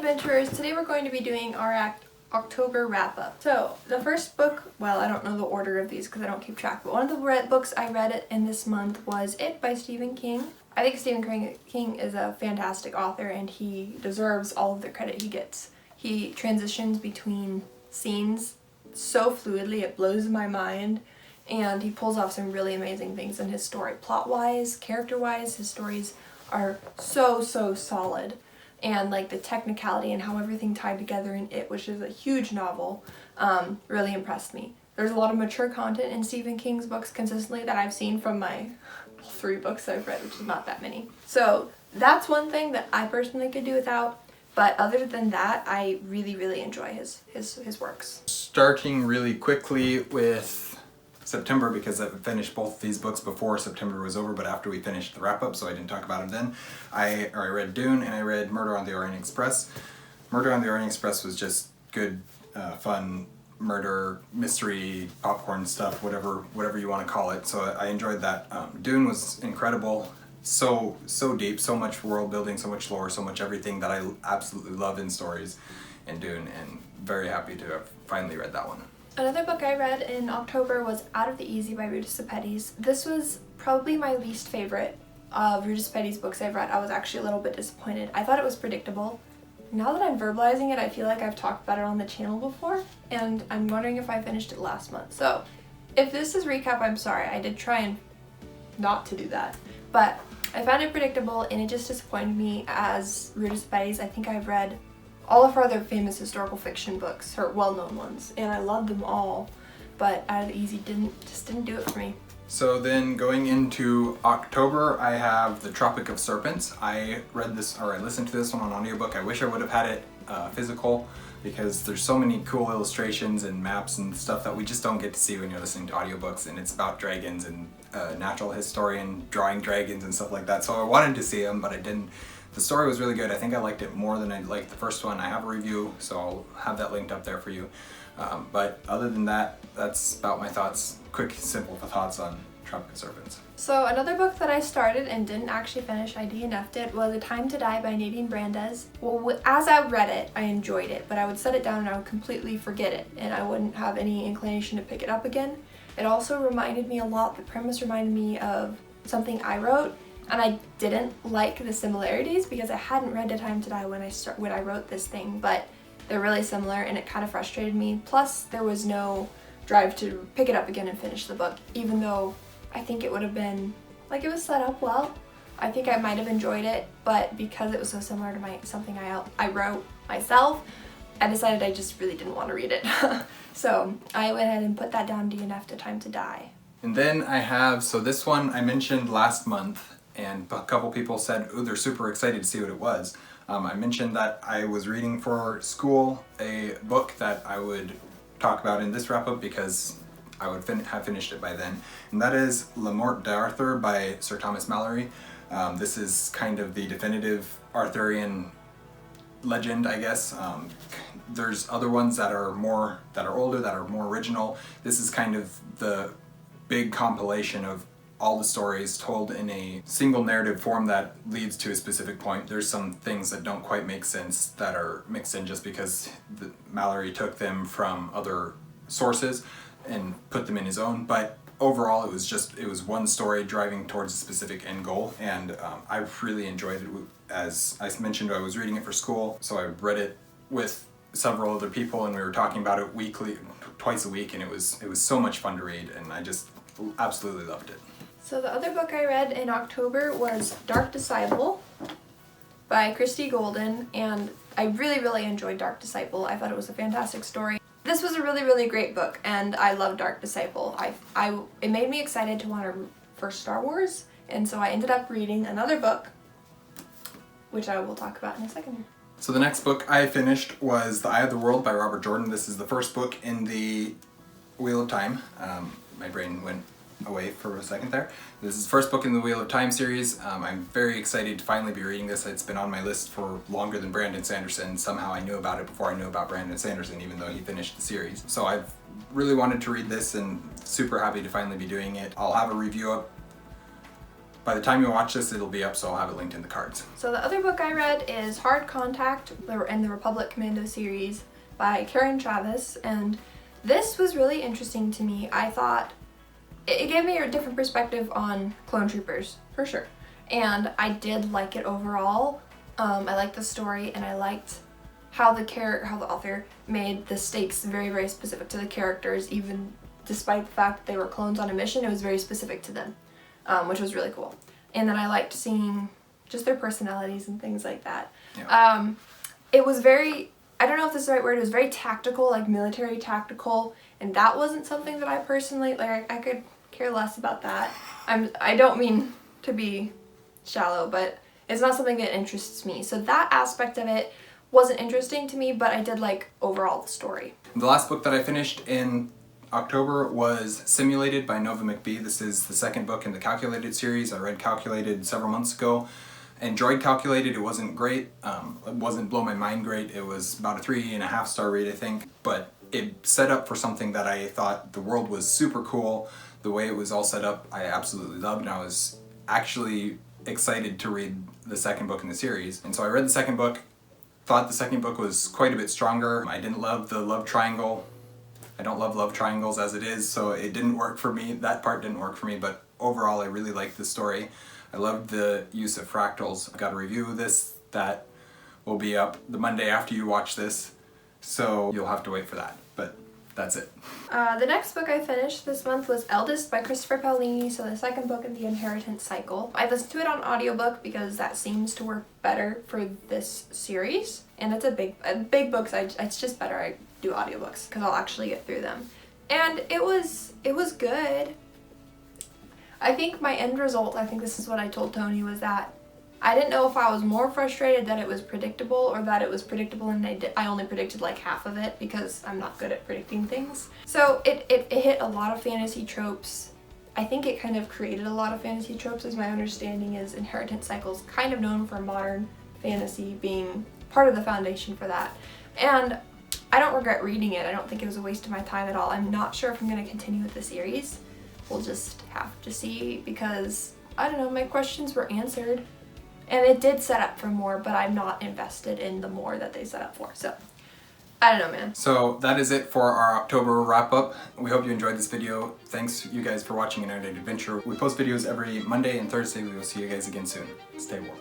adventurers, today we're going to be doing our October wrap-up. So the first book, well, I don't know the order of these because I don't keep track, but one of the books I read in this month was It by Stephen King. I think Stephen King is a fantastic author and he deserves all of the credit he gets. He transitions between scenes so fluidly, it blows my mind, and he pulls off some really amazing things in his story. Plot-wise, character-wise, his stories are so solid. And like the technicality and how everything tied together in It, which is a huge novel, really impressed me. There's a lot of mature content in Stephen King's books consistently that I've seen from my 3 books I've read, which is not that many. So that's one thing that I personally could do without, but other than that, I really enjoy his works. Starting really quickly with September, because I finished both these books before September was over, but after we finished the wrap-up, so I didn't talk about them then. I read Dune and I read Murder on the Orient Express. Murder on the Orient Express was just good, fun murder, mystery, popcorn stuff, whatever you want to call it, so I enjoyed that. Dune was incredible, so deep, so much world building, so much lore, so much everything that I absolutely love in stories in Dune, and very happy to have finally read that one. Another book I read in October was Out of the Easy by Erudite. This was probably my least favorite of Erudite's books I've read. I was actually a little bit disappointed. I thought it was predictable. Now that I'm verbalizing it, I feel like I've talked about it on the channel before, and I'm wondering if I finished it last month. So if this is recap, I'm sorry. I did try and not to do that. But I found it predictable and it just disappointed me as Erudite. I think I've read all of her other famous historical fiction books, her well-known ones, and I love them all, but Out of the Easy just didn't do it for me. So then going into October, I have The Tropic of Serpents. I read this, or I listened to this one on audiobook. I wish I would have had it physical, because there's so many cool illustrations and maps and stuff that we just don't get to see when you're listening to audiobooks, and it's about dragons and a natural historian drawing dragons and stuff like that. So I wanted to see them, but I didn't. The story was really good. I think I liked it more than I liked the first one. I have a review, so I'll have that linked up there for you. But other than that, that's about my thoughts, quick, simple thoughts on Tropic of Serpents. So another book that I started and didn't actually finish, I DNF'd it, was A Time to Die by Nadine Brandes. Well, as I read it, I enjoyed it, but I would set it down and I would completely forget it, and I wouldn't have any inclination to pick it up again. It also reminded me a lot, the premise reminded me of something I wrote, and I didn't like the similarities because I hadn't read A Time to Die when I wrote this thing, but they're really similar and it kind of frustrated me. Plus, there was no drive to pick it up again and finish the book, even though I think it would have been, like, it was set up well. I think I might have enjoyed it, but because it was so similar to something I wrote myself, I decided I just really didn't want to read it. So I went ahead and put that down, DNF to Time to Die. And then I have, so this one I mentioned last month, and a couple people said, oh, they're super excited to see what it was. I mentioned that I was reading for school a book that I would talk about in this wrap-up because I would have finished it by then, and that is La Morte d'Arthur by Sir Thomas Malory. This is kind of the definitive Arthurian legend, I guess. There's other ones that are older, that are more original. This is kind of the big compilation of all the stories told in a single narrative form that leads to a specific point. There's some things that don't quite make sense that are mixed in just because Malory took them from other sources and put them in his own, but overall it was one story driving towards a specific end goal, and I really enjoyed it. As I mentioned, I was reading it for school, so I read it with several other people and we were talking about it weekly, twice a week, and it was so much fun to read, and I just absolutely loved it. So the other book I read in October was Dark Disciple by Christie Golden, and I really enjoyed Dark Disciple. I thought it was a fantastic story. This was a really great book, and I love Dark Disciple. It made me excited to want to for Star Wars, and so I ended up reading another book, which I will talk about in a second. So the next book I finished was The Eye of the World by Robert Jordan. This is the first book in the Wheel of Time. My brain went away for a second there. This is the first book in the Wheel of Time series. I'm very excited to finally be reading this. It's been on my list for longer than Brandon Sanderson. Somehow I knew about it before I knew about Brandon Sanderson, even though he finished the series. So I've really wanted to read this and super happy to finally be doing it. I'll have a review up By the time you watch this, it'll be up, so I'll have it linked in the cards. So the other book I read is Hard Contact in the Republic Commando series by Karen Chavez, and this was really interesting to me. I thought it gave me a different perspective on clone troopers, for sure. And I did like it overall. I liked the story, and I liked how the author made the stakes very, very specific to the characters, even despite the fact that they were clones on a mission. It was very specific to them, which was really cool. And then I liked seeing just their personalities and things like that. Yeah. It was very, I don't know if this is the right word, it was very tactical, like military tactical, and that wasn't something that I personally, like, I could care less about that. I don't mean to be shallow, but it's not something that interests me. So that aspect of it wasn't interesting to me, but I did like overall the story. The last book that I finished in October was Simulated by Nova McBee. This is the second book in the Calculated series. I read Calculated several months ago. Enjoyed Calculated. It wasn't great. It wasn't blow my mind great. It was about a 3.5 star rate, I think. But it set up for something that I thought the world was super cool. The way it was all set up, I absolutely loved, and I was actually excited to read the second book in the series. And so I read the second book, thought the second book was quite a bit stronger. I didn't love the love triangle. I don't love love triangles as it is, so it didn't work for me. That part didn't work for me, but overall I really liked the story. I loved the use of fractals. I've got a review of this that will be up the Monday after you watch this, so you'll have to wait for that, but that's it. The next book I finished this month was Eldest by Christopher Paolini, so the second book in the inheritance cycle. I listened to it on audiobook because that seems to work better for this series, and it's a big book, so it's just better I do audiobooks because I'll actually get through them. And it was good. I think my end result, I think this is what I told Tony, was that I didn't know if I was more frustrated that it was predictable or that it was predictable and I only predicted like half of it because I'm not good at predicting things. So it hit a lot of fantasy tropes. I think it kind of created a lot of fantasy tropes, as my understanding is inheritance cycles, kind of known for modern fantasy being part of the foundation for that. And I don't regret reading it. I don't think it was a waste of my time at all. I'm not sure if I'm going to continue with the series. We'll just have to see because, I don't know, my questions were answered. And it did set up for more, but I'm not invested in the more that they set up for. So, I don't know, man. So that is it for our October wrap-up. We hope you enjoyed this video. Thanks you guys for watching An Erudite Adventure. We post videos every Monday and Thursday. We will see you guys again soon. Stay warm.